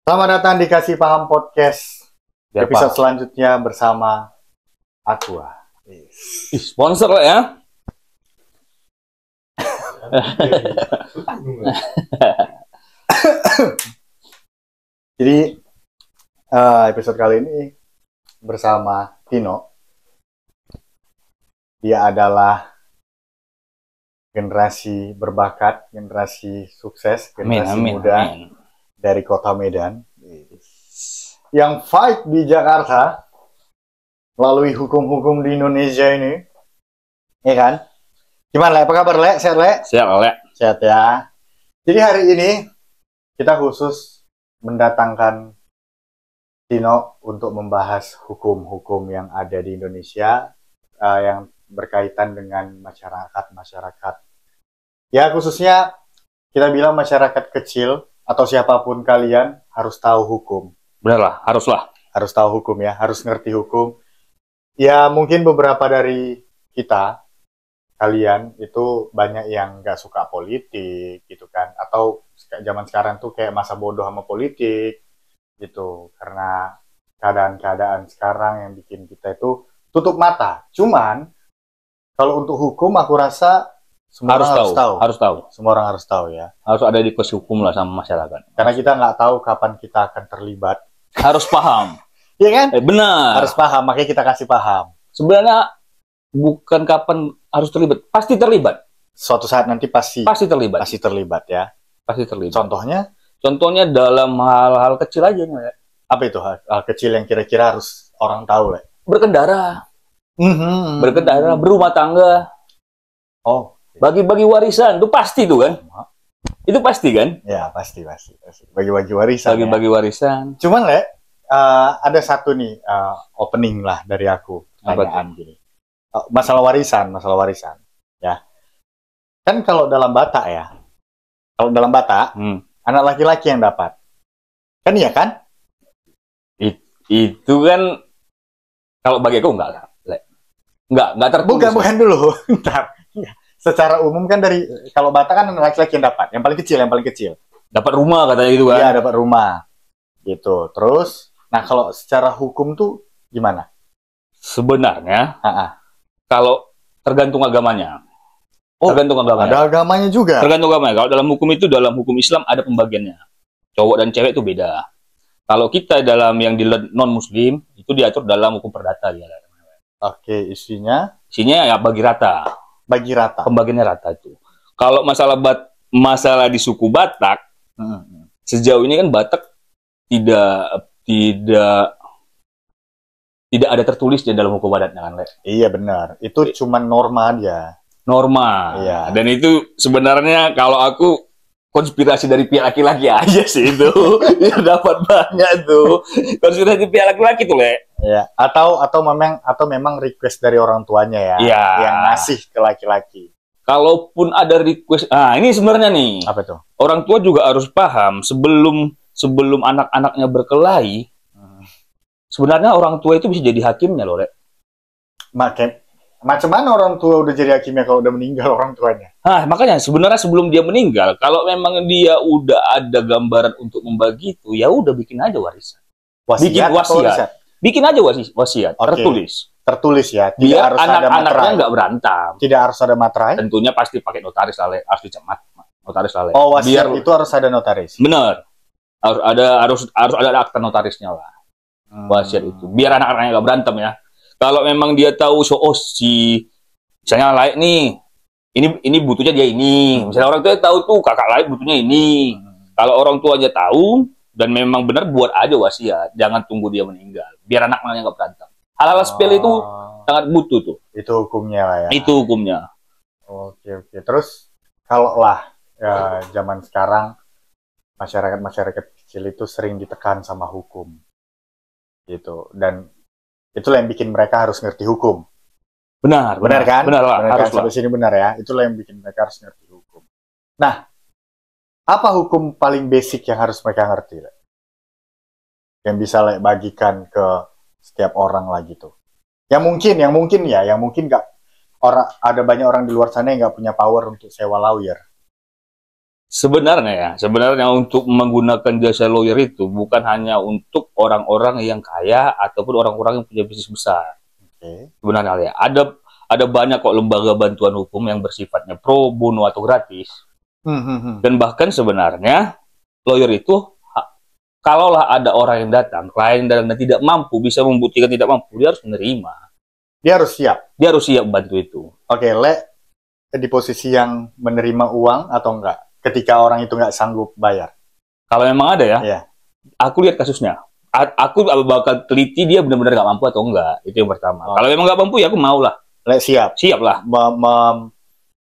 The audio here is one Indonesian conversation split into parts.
Selamat datang di Kasih Paham Podcast. Biar Episode paham. selanjutnya bersama Aqua. Ih, sponsor lah ya. Jadi episode kali ini bersama Tino. Dia adalah generasi berbakat, generasi sukses, generasi muda dari kota Medan. Yang fight di Jakarta melalui hukum-hukum di Indonesia ini. Ya kan? Gimana, Le? Apa kabar, Le? Sehat, Le? Siap, Le. Sehat ya. Jadi hari ini kita khusus mendatangkan Tino untuk membahas hukum-hukum yang ada di Indonesia yang berkaitan dengan masyarakat. Ya, khususnya kita bilang masyarakat kecil atau siapapun kalian harus tahu hukum. Benar lah, haruslah. Harus tahu hukum ya, harus ngerti hukum. Ya, mungkin beberapa dari kita, kalian itu banyak yang nggak suka politik gitu kan, atau zaman sekarang tuh kayak masa bodoh sama politik gitu, karena keadaan-keadaan sekarang yang bikin kita itu tutup mata. Cuman kalau untuk hukum aku rasa semua orang harus tahu. Harus tahu. Semua orang harus tahu ya. Harus ada edukasi hukum lah sama masyarakat. Karena kita nggak tahu kapan kita akan terlibat. Harus paham. Iya kan? Benar. Harus paham, makanya kita kasih paham. Sebenarnya bukan kapan harus terlibat, pasti terlibat. Suatu saat nanti pasti terlibat. Pasti terlibat ya. Pasti terlibat. Contohnya dalam hal-hal kecil aja nih, Le. Apa itu hal kecil yang kira-kira harus orang tahu, Le? Berkendara, berumah tangga. Oh, bagi-bagi warisan itu pasti tuh kan? Itu pasti kan? Ya, pasti. Bagi-bagi warisan. Bagi-bagi warisan. Cuman, Le, ada satu nih opening lah dari aku. Pertanyaan gini. Masalah warisan. Ya. Kan kalau dalam Batak ya. Kalau dalam Batak, anak laki-laki yang dapat. Kan iya kan? Itu kan kalau bagi aku enggak, Le. Enggak tertulis. Bukan dulu. Bentar. Secara umum kan dari kalau Batak kan anak laki-laki yang dapat, yang paling kecil. Dapat rumah katanya gitu kan? Iya, dapat rumah. Gitu. Terus, nah kalau secara hukum tuh gimana? Sebenarnya, kalau tergantung agamanya. Tergantung agamanya. Ada agamanya juga. Tergantung agamanya. Kalau dalam hukum Islam ada pembagiannya. Cowok dan cewek itu beda. Kalau kita dalam yang di non Muslim itu diatur dalam hukum perdata dia. Oke, isinya ya bagi rata. Pembagiannya rata itu. Kalau masalah di suku Batak, sejauh ini kan Batak tidak ada tertulis di dalam hukum adatnya kan, Le? Iya benar. Itu cuma norma aja. Norma. Iya. Dan itu sebenarnya kalau aku konspirasi dari pihak laki-laki aja sih itu. Dia dapat banyak tuh. Konspirasi pihak laki-laki tuh, Le. Iya. Atau memang request dari orang tuanya ya. Iya. Yang ngasih ke laki-laki. Kalaupun ada request, ini sebenarnya nih. Apa tuh? Orang tua juga harus paham sebelum anak-anaknya berkelahi. Sebenarnya orang tua itu bisa jadi hakimnya loh, Le. Macam mana orang tua udah jadi hakimnya kalau udah meninggal orang tuanya? Makanya sebenarnya sebelum dia meninggal, kalau memang dia udah ada gambaran untuk membagi itu, ya udah bikin aja warisan. Bikin wasiat. Bikin aja wasiat, okay. Tertulis ya. Tidak biar harus ada anak-anaknya nggak berantem. Tidak harus ada materai. Tentunya pasti pakai notaris lah, Le. Harus dicemat notaris lah, Le. Oh, wasiat itu harus ada notaris. Bener. Harus ada akta notarisnya lah. Wasiat itu. Biar anak-anaknya nggak berantem ya. Kalau memang dia tahu misalnya lain nih, ini butuhnya dia ini. Misalnya orang tua tahu tuh kakak lain butuhnya ini. Kalau orang tua aja tahu dan memang benar buat aja wasiat, jangan tunggu dia meninggal. Biar anak-anaknya nggak berantem. Hal-hal sepele itu sangat butuh tuh. Itu hukumnya lah ya. Itu hukumnya. Oke. Terus kalau lah zaman sekarang masyarakat kecil itu sering ditekan sama hukum. Gitu. Dan itulah yang bikin mereka harus ngerti hukum. Benar kan? Benar lah. Harus sampai sini benar ya. Itulah yang bikin mereka harus ngerti hukum. Nah, apa hukum paling basic yang harus mereka ngerti? Yang bisa bagikan ke setiap orang lah gitu. Yang mungkin nggak ada banyak orang di luar sana yang nggak punya power untuk sewa lawyer. Sebenarnya untuk menggunakan jasa lawyer itu bukan hanya untuk orang-orang yang kaya ataupun orang-orang yang punya bisnis besar. Sebenarnya ya, ada banyak kok lembaga bantuan hukum yang bersifatnya pro bono atau gratis. Dan bahkan sebenarnya lawyer itu kalaulah ada orang yang datang, klien dan tidak mampu, bisa membuktikan tidak mampu, dia harus menerima. Dia harus siap. Dia harus siap bantu itu. Oke, di posisi yang menerima uang atau enggak? Ketika orang itu nggak sanggup bayar. Kalau memang ada ya, Iya. aku lihat kasusnya. Aku bakal teliti dia benar-benar nggak mampu atau enggak. Itu yang pertama. Kalau memang nggak mampu ya aku mau lah. Siap. Siap lah.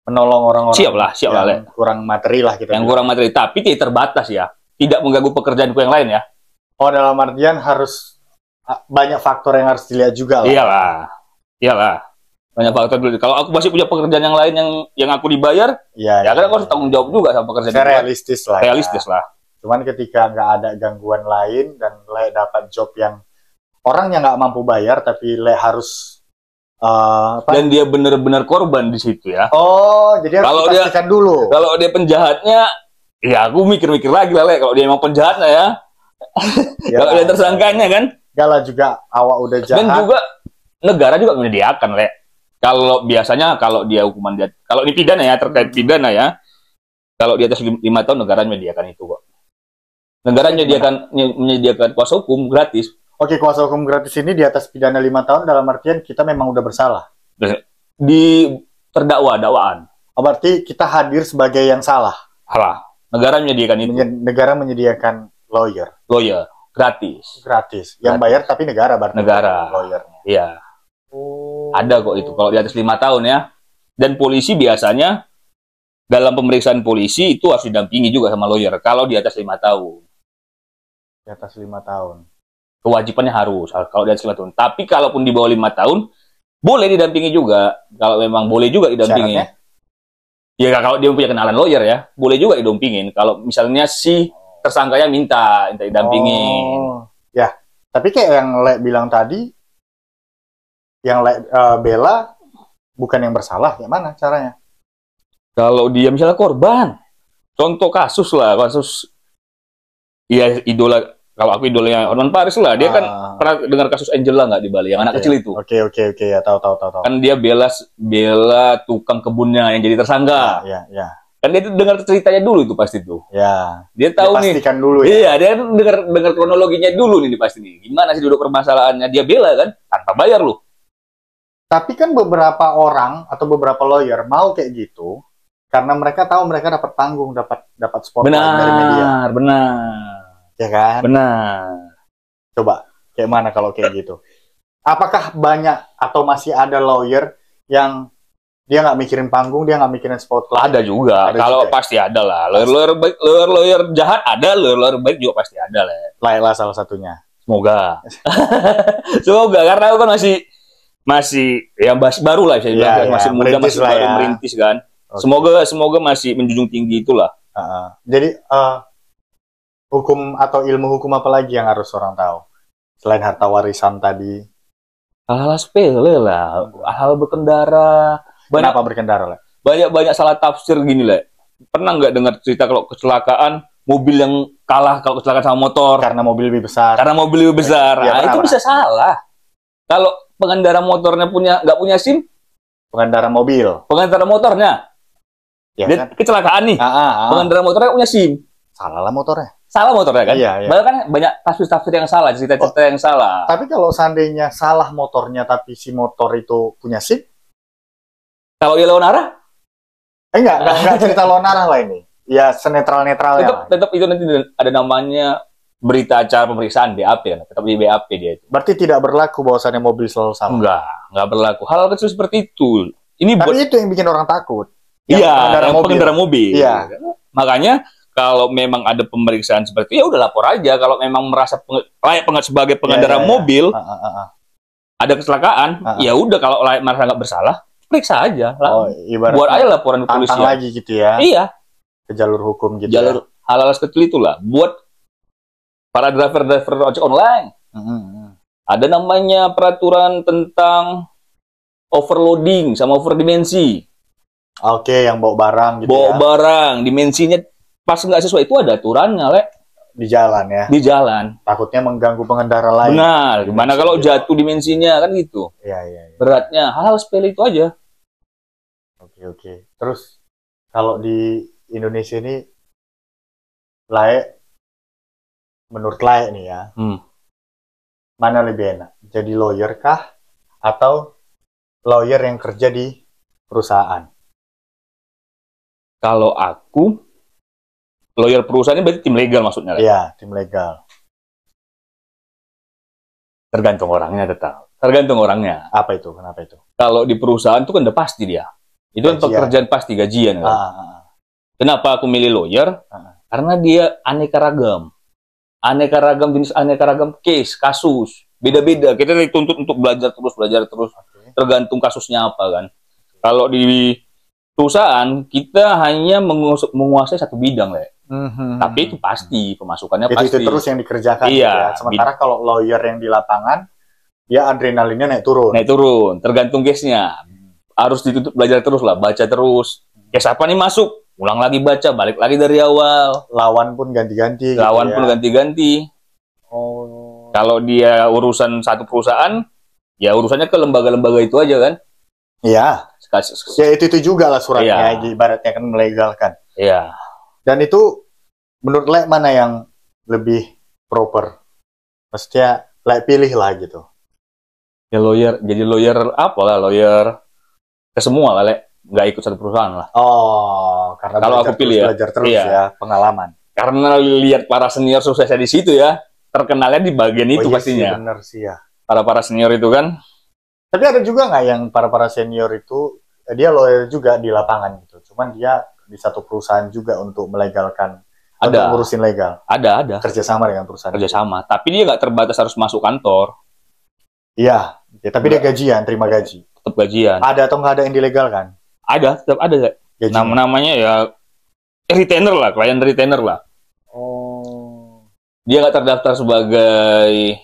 Menolong orang-orang siap lah, yang kurang materi lah kita. Yang kurang materi, tapi tidak terbatas ya. Tidak mengganggu pekerjaanku yang lain ya. Oh, dalam artian harus banyak faktor yang harus dilihat juga lah. Iyalah. Banyak faktor dulu. Kalau aku masih punya pekerjaan yang lain yang aku dibayar, ya kan aku harus tanggung jawab juga sama pekerjaan. Saya realistis lah. Realistis lah. Cuman ketika nggak ada gangguan lain dan dapat job yang orangnya nggak mampu bayar, tapi harus dan dia benar-benar korban di situ ya. Oh, jadi harus dipastikan dulu. Kalau dia penjahatnya, ya aku mikir-mikir lagi lah, kalau dia emang penjahatnya ya. Kalau dia tersangkanya kan. Gala juga awak udah jahat. Dan juga negara juga menyediakan, Kalau biasanya kalau dia hukuman kalau ini pidana ya, terkait pidana ya, kalau di atas 5 tahun negara menyediakan itu kok. Negara menyediakan kuasa hukum gratis. Oke, kuasa hukum gratis ini di atas pidana 5 tahun dalam artian kita memang udah bersalah. Di terdakwa dakwaan. Oh, berarti kita hadir sebagai yang salah. Negara menyediakan itu. Negara menyediakan lawyer gratis. Yang bayar tapi negara berarti. Lawyernya. Iya. Ada kok itu kalau di atas 5 tahun ya. Dan polisi biasanya dalam pemeriksaan polisi itu harus didampingi juga sama lawyer kalau di atas 5 tahun. Di atas 5 tahun. Kewajibannya harus kalau di atas 5 tahun. Tapi kalaupun di bawah 5 tahun boleh didampingi juga. Kalau memang boleh juga didampingi. Syaratnya? Ya kalau dia punya kenalan lawyer ya, boleh juga didampingin. Kalau misalnya si tersangkanya minta didampingin. Ya, tapi kayak yang bilang tadi, yang bela bukan yang bersalah, gimana caranya? Kalau dia misalnya korban, contoh kasus ya idola, kalau aku idolanya Hotman Paris lah, dia kan pernah dengar kasus Angela nggak di Bali, yang anak kecil itu. Oke, ya tahu. Kan dia bela tukang kebunnya yang jadi tersangka. Ya. Kan dia itu dengar ceritanya dulu itu pasti tuh. Ya. Dia tahu nih. Pastikan dulu Iya, ya. dia dengar kronologinya dulu nih pasti nih. Gimana sih duduk permasalahannya? Dia bela kan tanpa bayar loh. Tapi kan beberapa orang atau beberapa lawyer mau kayak gitu karena mereka tahu mereka dapat panggung, dapat spotlight dari media. Benar. Ya kan? Benar. Coba, kayak mana kalau kayak gitu? Apakah banyak atau masih ada lawyer yang dia nggak mikirin panggung, dia nggak mikirin spotlight? Ada juga. Kalau pasti ada lah. Lawyer jahat ada, lawyer baik juga pasti ada lah. Layaklah salah satunya. Semoga. Semoga karena aku kan masih yang baru lah bisa dibilang, masih muda, masih baru merintis kan. Okay. Semoga masih menjunjung tinggi itulah. Jadi hukum atau ilmu hukum apa lagi yang harus orang tahu selain harta warisan tadi? Hal-hal sepele lah, hal berkendara. Kenapa berkendara lah? Banyak salah tafsir gini lah. Pernah nggak dengar cerita kalau kecelakaan mobil yang kalah kalau kecelakaan sama motor? Karena mobil lebih besar. Ya, itu bisa salah. Kalau pengendara motornya nggak punya SIM, pengendara motornya, ya, dia kan? Kecelakaan nih, pengendara motornya punya SIM, salah motornya kan? Iya. Bahkan banyak tafsir yang salah, cerita-cerita yang salah. Tapi kalau seandainya salah motornya tapi si motor itu punya SIM, kalau dia lawan arah, enggak cerita lawan arah lah ini. Ya senetral-netralnya. Tetap itu nanti ada namanya berita acara pemeriksaan BAP kan, tetap di BAP dia itu. Berarti tidak berlaku bahwasannya mobil selalu salah. Enggak berlaku. Hal kecil seperti itu. Tapi itu yang bikin orang takut. Iya, pengendara mobil. Iya. Makanya kalau memang ada pemeriksaan seperti itu, ya udah lapor aja. Kalau memang merasa layak sebagai pengendara mobil, ada kecelakaan, ya udah kalau layak merasa nggak bersalah, periksa aja. Buat aja laporan ke polisi. Lagi gitu ya? Iya. Ke jalur hukum gitu. Hal-hal kecil itulah. Buat para driver ojek online. Ada namanya peraturan tentang overloading sama overdimensi. Oke, yang bawa barang gitu barang, dimensinya pas nggak sesuai itu ada aturannya, Le. Di jalan ya. Di jalan. Takutnya mengganggu pengendara lain. Benar. Gimana kalau jatuh dimensinya kan gitu. Iya, iya. Ya. Beratnya hal-hal sepele itu aja. Oke. Terus kalau di Indonesia ini layak, menurut layak nih ya, mana lebih enak? Jadi lawyer kah atau lawyer yang kerja di perusahaan? Kalau aku lawyer perusahaan ini berarti tim legal maksudnya. Iya, tim legal. Tergantung orangnya tetap. Tergantung orangnya. Apa itu? Kenapa itu? Kalau di perusahaan itu kan udah pasti dia. Itu kan pekerjaan pasti gajian kan. Kenapa aku milih lawyer? Karena dia aneka ragam. Aneka ragam jenis, aneka ragam case, kasus. Beda-beda. Kita dituntut untuk belajar terus. Tergantung kasusnya apa kan. Kalau di perusahaan kita hanya menguasai satu bidang, Le. Tapi itu pasti pemasukannya pasti. Itu terus yang dikerjakan. Iya. Ya. Sementara kalau lawyer yang di lapangan, dia adrenalinnya naik turun. Naik turun, tergantung case-nya. Harus dituntut belajar terus lah, baca terus. Case apa nih masuk, ulang lagi baca, balik lagi dari awal. Lawan pun ganti-ganti. Lawan pun ganti-ganti. Oh. Kalau dia urusan satu perusahaan, ya urusannya ke lembaga-lembaga itu aja kan. Iya. Ya itu juga lah suratnya, ibaratnya kan melegalkan. Iya. Dan itu menurut Le mana yang lebih proper? Maksudnya Le pilih lah gitu. Ya lawyer, jadi lawyer apa lah, lawyer ke semua lah, Le. Nggak ikut satu perusahaan lah. Oh, karena kalau aku pilih belajar terus ya, pengalaman. Karena lihat para senior suksesnya di situ ya, terkenalnya di bagian itu pastinya. Sih, bener sih ya. Para senior itu kan. Tapi ada juga nggak yang para senior itu dia lawyer juga di lapangan gitu. Cuman dia di satu perusahaan juga untuk melegalkan, untuk ngurusin legal. Ada. Kerjasama dengan perusahaan. Kerjasama. Tapi dia nggak terbatas harus masuk kantor. Iya. Ya, tapi dia gajian, terima gaji. Tetap gajian. Ada atau nggak ada yang dilegalkan? Ada, tetap ada. Namanya ya retainer lah, klien retainer lah. Oh. Dia nggak terdaftar sebagai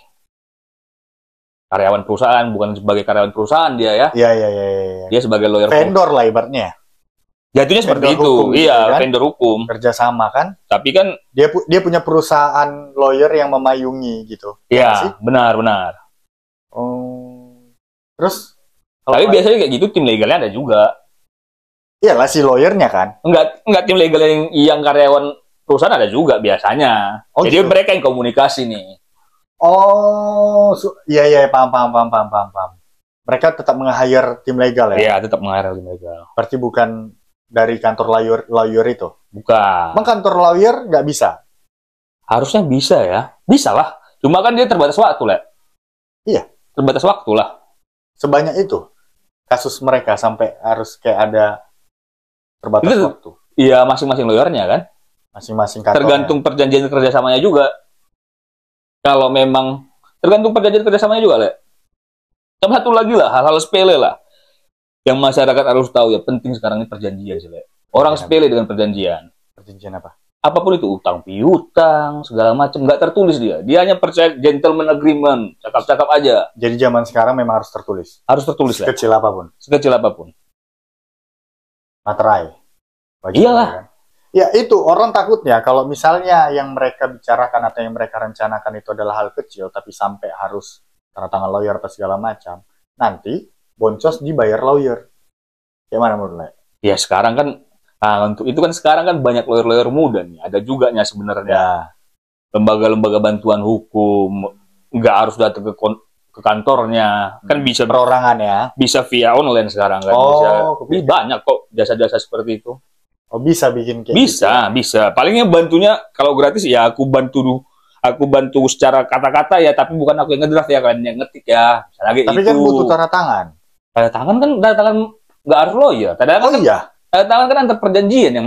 karyawan perusahaan, bukan sebagai karyawan perusahaan dia ya. Iya. Dia sebagai lawyer vendor lah ibaratnya. Jatuhnya seperti itu. Iya, kan? Vendor hukum. Kerjasama kan. Tapi kan dia punya perusahaan lawyer yang memayungi gitu. Iya, benar. Oh. Terus tapi biasanya kayak gitu tim legalnya ada juga. Iyalah si lawyernya kan. Enggak tim legal yang karyawan perusahaan ada juga biasanya. Jadi mereka yang komunikasi nih. Oh, iya, paham. Mereka tetap nge-hire tim legal ya? Iya, tetap nge-hire tim legal. Berarti bukan dari kantor lawyer itu? Bukan. Emang kantor lawyer nggak bisa? Harusnya bisa ya. Bisa lah. Cuma kan dia terbatas waktu, Le. Iya. Terbatas waktu lah. Sebanyak itu? Kasus mereka sampai harus kayak ada terbatas waktu? Iya, masing-masing lawyernya kan? Masing-masing kantornya. Tergantung perjanjian kerjasamanya juga. Kalau memang tergantung perjanjian kerjasamanya juga, Le. Sama satu lagi lah, hal-hal sepele lah. Yang masyarakat harus tahu ya, penting sekarang ini perjanjian sih, Le. Orang sepele dengan perjanjian. Perjanjian apa? Apapun itu, utang piutang, segala macam, nggak tertulis dia. Dia hanya percaya gentleman agreement, cakap-cakap aja. Jadi zaman sekarang memang harus tertulis? Harus tertulis, Le. Sekecil apapun? Sekecil apapun. Materai? Iyalah. Kan? Ya itu, orang takutnya kalau misalnya yang mereka bicarakan atau yang mereka rencanakan itu adalah hal kecil, tapi sampai harus tanda tangan lawyer atau segala macam, nanti boncos dibayar lawyer. Gimana menurut lo? Ya sekarang kan, untuk itu kan sekarang kan banyak lawyer-lawyer muda nih, ada juga nya sebenarnya. Lembaga-lembaga bantuan hukum, nggak harus datang ke kantornya, kan bisa perorangan ya, bisa via online sekarang kan, bisa banyak kok jasa-jasa seperti itu. Oh bisa bikin kayak bisa. Palingnya bantunya kalau gratis ya aku bantu secara kata-kata ya, tapi bukan aku yang ngedraft ya kan, yang ngetik ya. Tapi itu kan butuh tanda tangan. Tanda tangan kan nggak harus lawyer. Tanda tangan kan antar perjanjian yang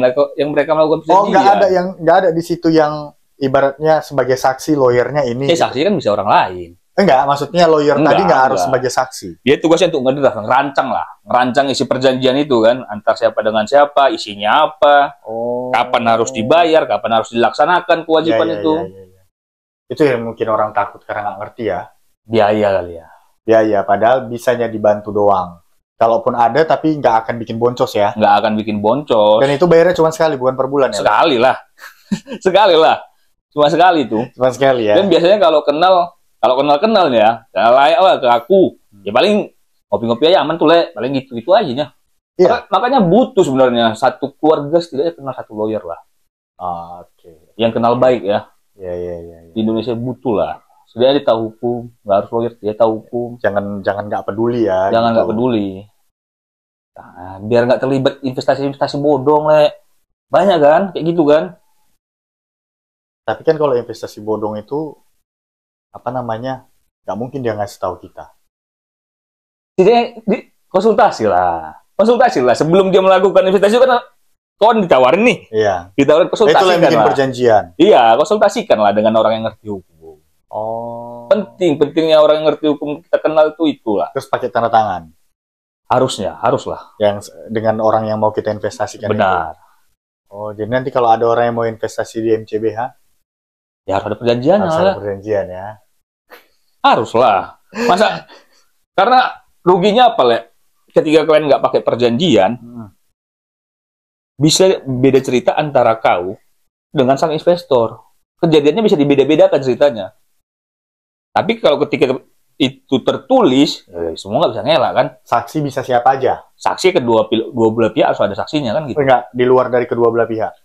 mereka melakukan perjanjian. Oh nggak ada di situ yang ibaratnya sebagai saksi lawyernya ini. Saksi kan bisa orang lain. Enggak, maksudnya lawyer tadi nggak harus sebagai saksi. Dia tugasnya untuk ngerancang isi perjanjian itu kan, antar siapa dengan siapa, isinya apa, kapan harus dibayar, kapan harus dilaksanakan kewajiban itu. Itu yang mungkin orang takut karena nggak ngerti ya. Biaya kali ya. Biaya, padahal bisanya dibantu doang. Kalaupun ada, tapi nggak akan bikin boncos ya. Nggak akan bikin boncos. Dan itu bayarnya cuma sekali, bukan per bulan ya? Sekali lah. Sekali lah. Cuma sekali tuh. Cuma sekali ya? Dan biasanya kalau kenal nih ya, layak lah ke aku. Ya paling ngopi-ngopi aja aman tuh, Le. Paling gitu-gitu aja ya. Iya. Makanya butuh sebenarnya satu keluarga setidaknya kenal satu lawyer lah. Oke. Yang kenal baik ya. Iya. Di Indonesia butuh lah. Setidaknya dia tahu hukum, nggak harus lawyer, dia tahu hukum. Jangan nggak peduli ya. Jangan gitu. nggak peduli. Nah, biar nggak terlibat investasi bodong, Le. Banyak kan, kayak gitu kan. Tapi kan kalau investasi bodong itu, apa namanya, nggak mungkin dia ngasih tahu kita. Jadi konsultasi lah. Sebelum dia melakukan investasi kan kawan ditawarin nih. Iya. Ditawarin konsultasikan Itu yang bikin lah. perjanjian. Iya, konsultasikan lah dengan orang yang ngerti hukum. Oh. Pentingnya orang yang ngerti hukum kita kenal itulah. Terus pakai tanda tangan. Haruslah. Yang dengan orang yang mau kita investasikan. Benar. Itu. Oh, jadi nanti kalau ada orang yang mau investasi di MCBH, ya harus ada perjanjian harus lah. ada perjanjian ya. Haruslah. Masa karena ruginya apa, Le? Ketika kalian nggak pakai perjanjian, bisa beda cerita antara kau dengan sang investor. Kejadiannya bisa dibeda-bedakan ceritanya. Tapi kalau ketika itu tertulis, semua nggak bisa ngelak kan? Saksi bisa siapa aja? Saksi kedua belah pihak harus ada saksinya kan gitu. Enggak, di luar dari kedua belah pihak.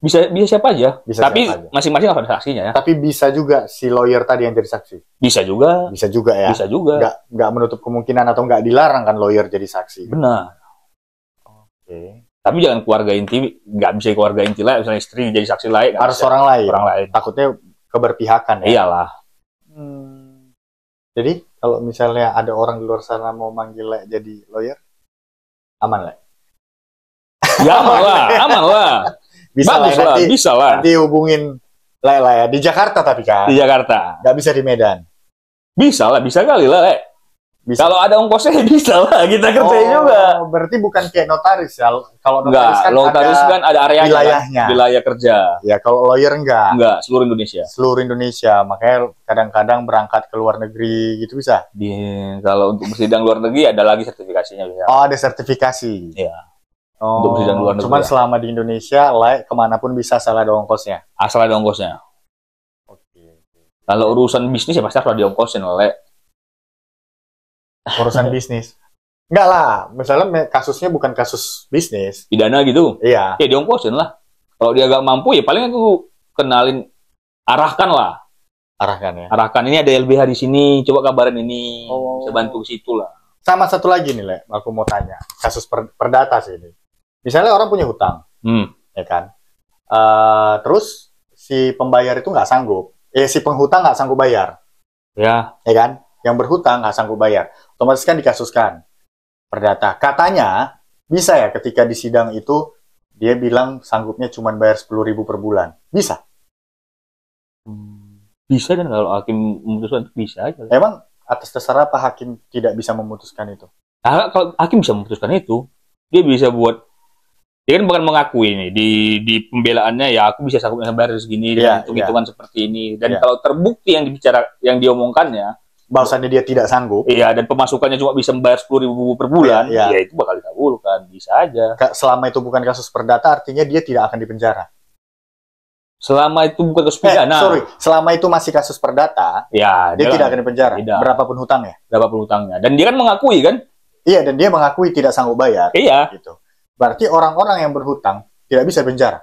Bisa siapa aja. Bisa tapi siapa aja. Masing-masing harus ada saksinya ya. Tapi bisa juga si lawyer tadi yang jadi saksi. Bisa juga. Bisa juga ya. Bisa juga. Nggak menutup kemungkinan atau nggak dilarang kan lawyer jadi saksi. Benar. Oke. Tapi jangan keluarga inti, nggak bisa keluarga inti lah, misalnya istri jadi saksi lain. Harus bisa. orang lain. Orang lain. Takutnya keberpihakan ya. Iyalah. Jadi kalau misalnya ada orang di luar sana mau manggil Le jadi lawyer, aman Le? Ya aman lah. Bisa bagus lah, bisa lah. Nanti hubungin Le lah ya. Di Jakarta tapi kan? Di Jakarta. Nggak bisa di Medan? Bisa lah, bisa kali lah, Le. Bisa. Kalau ada ongkosnya bisa lah, kita kerjain juga. Berarti bukan kayak notaris ya? Kalau notaris kan notaris ada kan ada areanya, wilayahnya. Kan? Wilayah kerja. Ya kalau lawyer enggak. Enggak, seluruh Indonesia. Seluruh Indonesia, makanya kadang-kadang berangkat ke luar negeri gitu bisa. Kalau untuk bersidang luar negeri ada lagi sertifikasinya bisa. Oh, ada sertifikasi. Iya. Oh, untuk bersidang luar negeri. Cuman selama di Indonesia, kemanapun bisa asal ada ongkosnya. Asal ada ongkosnya. Oke. Kalau urusan bisnis ya pasti harus diongkosin oleh urusan bisnis. Enggak lah, misalnya kasusnya bukan kasus bisnis. Pidana gitu. Iya. Ya diongkosin lah. Kalau dia gak mampu ya paling aku kenalin, arahkan lah. Arahkan ya. Arahkan, ini ada LBH di sini, coba kabarin ini. Bisa bantu ke situ lah. Sama satu lagi nih, Le, aku mau tanya. Kasus perdata sih ini. Misalnya orang punya hutang, ya kan? Terus si pembayar itu nggak sanggup. Si penghutang nggak sanggup bayar. Ya kan? Yang berhutang nggak sanggup bayar. Otomatis kan dikasuskan perdata. Katanya bisa ya ketika di sidang itu dia bilang sanggupnya cuma bayar 10.000 per bulan. Bisa? Bisa, dan kalau hakim memutuskan bisa aja. Emang atas dasar apa hakim tidak bisa memutuskan itu? Nah, kalau hakim bisa memutuskan itu, dia bisa buat, dia kan bukan mengakui nih di pembelaannya ya aku bisa sanggup bayar segini dengan hitung-hitungan seperti ini. Dan kalau terbukti yang diomongkannya bahwasannya dia tidak sanggup. Iya, dan pemasukannya cuma bisa membayar 10.000 per bulan. Ya itu bakal dikabulkan, bisa aja. Selama itu bukan kasus perdata, artinya dia tidak akan dipenjara. Selama itu bukan kasus pidana. Selama itu masih kasus perdata, ya dia tidak akan dipenjara. Berapapun hutangnya. Berapapun hutangnya. Dan dia kan mengakui kan? Iya, dan dia mengakui tidak sanggup bayar. Iya. Gitu. Berarti orang-orang yang berhutang tidak bisa penjara.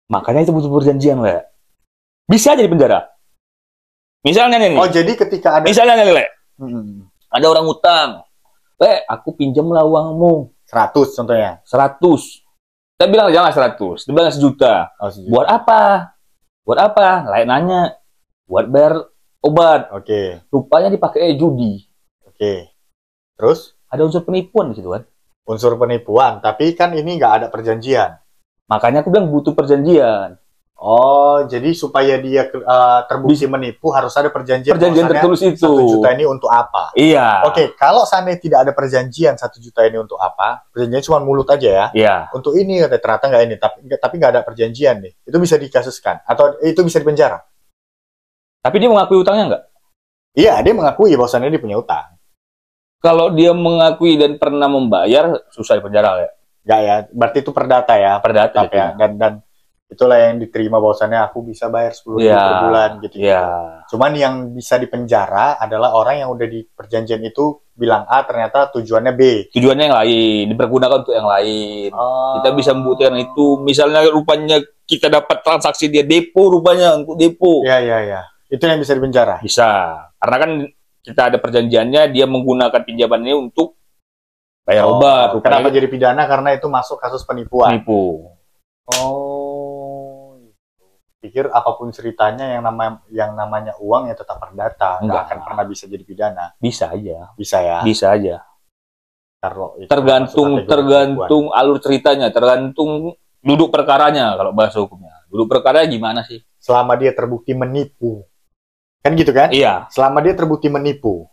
Makanya itu butuh perjanjian, Le. Bisa aja dipenjara. Misalnya nih. Oh, jadi ketika ada... Misalnya nih, Le. Ada orang utang. Le, aku pinjam lah uangmu. 100 contohnya. 100. Saya bilang jangan 100. Dia bilang 1 juta. Oh, 1 juta. Buat apa? Buat apa? Lain nanya. Buat bayar obat. Oke. Rupanya dipakai judi. Oke. Terus? Ada unsur penipuan di situ kan? Unsur penipuan. Tapi kan ini nggak ada perjanjian. Makanya aku bilang butuh perjanjian. Oh, jadi supaya dia terbukti menipu harus ada perjanjian. Perjanjian tertulis itu. 1 juta ini untuk apa? Iya. Oke, kalau seandainya tidak ada perjanjian 1 juta ini untuk apa? Perjanjian cuma mulut aja ya. Iya. Untuk ini ternyata nggak ini, tapi nggak ada perjanjian nih. Itu bisa dikasuskan atau itu bisa dipenjara. Tapi dia mengakui utangnya nggak? Iya, dia mengakui bahwasannya dia punya utang. Kalau dia mengakui dan pernah membayar, susah di penjara ya. Enggak ya, berarti itu perdata ya. Perdata Tetap ya. Dan itulah yang diterima bahwasannya aku bisa bayar 10.000 per bulan gitu. Cuman yang bisa dipenjara adalah orang yang udah di perjanjian itu bilang A, ternyata tujuannya B. Tujuannya yang lain, dipergunakan untuk yang lain. Kita bisa membuktikan itu. Misalnya rupanya kita dapat transaksi dia depo, rupanya untuk depo. Iya. Itu yang bisa dipenjara? Bisa. Karena kan kita ada perjanjiannya, dia menggunakan pinjaman ini untuk bayar obat. Kenapa jadi pidana? Karena itu masuk kasus penipuan. Penipu. Pikir apapun ceritanya yang namanya uang ya tetap perdata, nggak akan pernah bisa jadi pidana. Bisa aja. Bisa ya. Bisa aja. Kalau tergantung alur ceritanya, tergantung duduk perkaranya kalau bahasa hukumnya. Duduk perkara gimana sih? Selama dia terbukti menipu. Kan gitu kan? Iya. Selama dia terbukti menipu,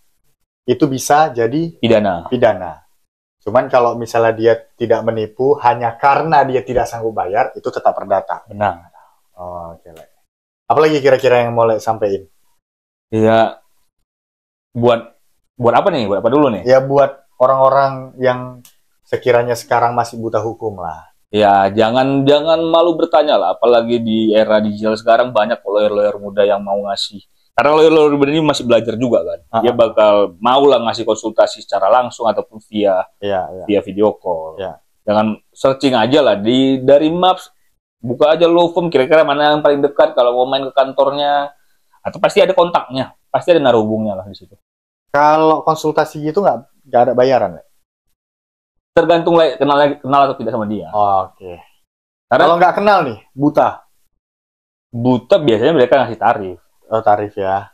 itu bisa jadi pidana. Cuman kalau misalnya dia tidak menipu hanya karena dia tidak sanggup bayar, itu tetap perdata. Benar. Oke. Apalagi kira-kira yang mau sampaikan? Iya. Buat apa nih? Buat apa dulu nih? Ya buat orang-orang yang sekiranya sekarang masih buta hukum lah. Ya, jangan malu bertanya lah. Apalagi di era digital sekarang banyak lawyer-lawyer muda yang mau ngasih. Karena lawyer ini masih belajar juga kan. Dia bakal mau lah ngasih konsultasi secara langsung ataupun via video call. Jangan searching aja lah dari Maps, buka aja law firm kira-kira mana yang paling dekat kalau mau main ke kantornya, atau pasti ada kontaknya, pasti ada naruh hubungnya lah di situ. Kalau konsultasi gitu nggak ada bayaran ya? Tergantung lah kenal atau tidak sama dia. Oke. Kalau nggak kenal nih, buta biasanya mereka ngasih tarif. Tarif ya.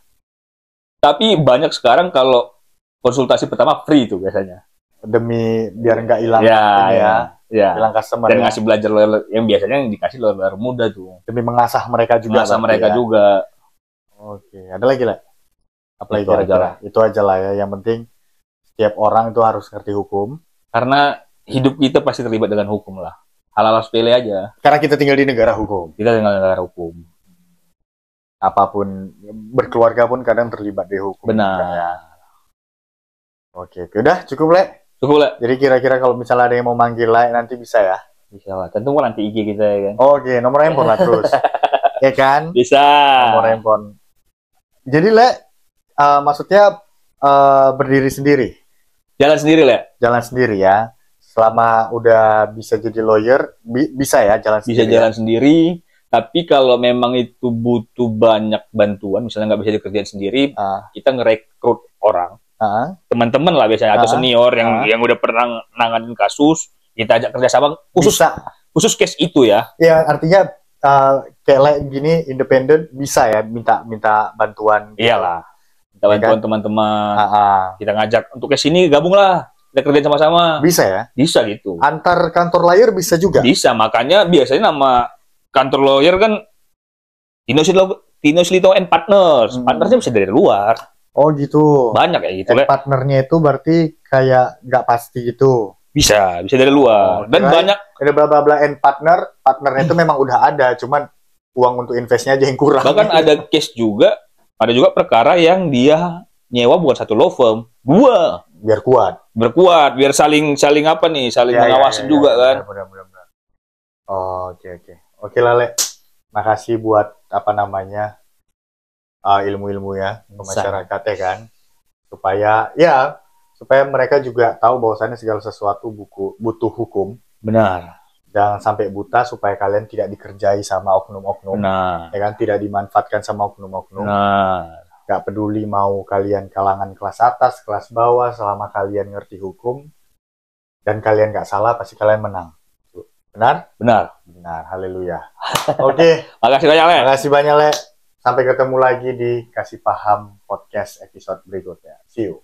Tapi banyak sekarang kalau konsultasi pertama free tuh biasanya. Demi biar nggak hilang hilang customer. Dan ngasih belajar lawyer yang biasanya yang dikasih lawyer muda tuh. Demi mengasah mereka juga. Juga. Oke, ada lagi lah. Apalagi kira-kira? Itu aja lah ya. Yang penting setiap orang itu harus ngerti hukum. Karena hidup kita pasti terlibat dengan hukum lah. Hal-hal sepele aja. Karena kita tinggal di negara hukum. Apapun, berkeluarga pun kadang terlibat di hukum. Benar. Ya. Oke, udah cukup, Le? Cukup, Le. Jadi kira-kira kalau misalnya ada yang mau manggil Le, nanti bisa ya? Bisa lah, tentu nanti IG kita ya kan. Oke, nomor handphone lah terus. Ya kan? Bisa. Nomor handphone. Jadi, Le, maksudnya berdiri sendiri? Jalan sendiri, Le? Jalan sendiri ya. Selama udah bisa jadi lawyer, bisa ya jalan sendiri? Bisa jalan sendiri. Tapi kalau memang itu butuh banyak bantuan, misalnya nggak bisa dikerjain sendiri, kita ngerekrut orang, teman-teman lah biasanya, atau senior yang udah pernah nanganin kasus, kita ajak kerjasama khusus case itu ya. Ya artinya kayak gini independen bisa ya minta bantuan. Iyalah, minta bantuan teman-teman. Kita ngajak untuk case ini gabunglah, kita kerjain sama-sama. Bisa ya? Bisa gitu. Antar kantor lawyer bisa juga. Bisa, makanya biasanya nama kantor lawyer kan Tino Slito and Partners. Partnersnya bisa dari luar. Oh gitu. Banyak ya gitu. Partnernya itu berarti kayak nggak pasti gitu. Bisa dari luar. Dan banyak. Ada bla bla bla and partnernya itu memang udah ada, cuman uang untuk investnya aja yang kurang. Bahkan ada case juga, ada juga perkara yang dia nyewa bukan satu law firm, dua. Biar kuat, biar saling apa nih, saling mengawasin juga kan. Benar. Oke Lale, makasih buat ilmu-ilmu ya ke masyarakat ya kan, supaya mereka juga tahu bahwasannya segala sesuatu butuh hukum. Benar. Jangan sampai buta supaya kalian tidak dikerjai sama oknum-oknum. Nah. Ya kan, tidak dimanfaatkan sama oknum-oknum. Nah. Gak peduli mau kalian kalangan kelas atas, kelas bawah, selama kalian ngerti hukum dan kalian gak salah, pasti kalian menang. Benar? Benar. Haleluya. Oke. Makasih banyak, Le. Makasih banyak, Le. Sampai ketemu lagi di Kasih Paham Podcast episode berikutnya. See you.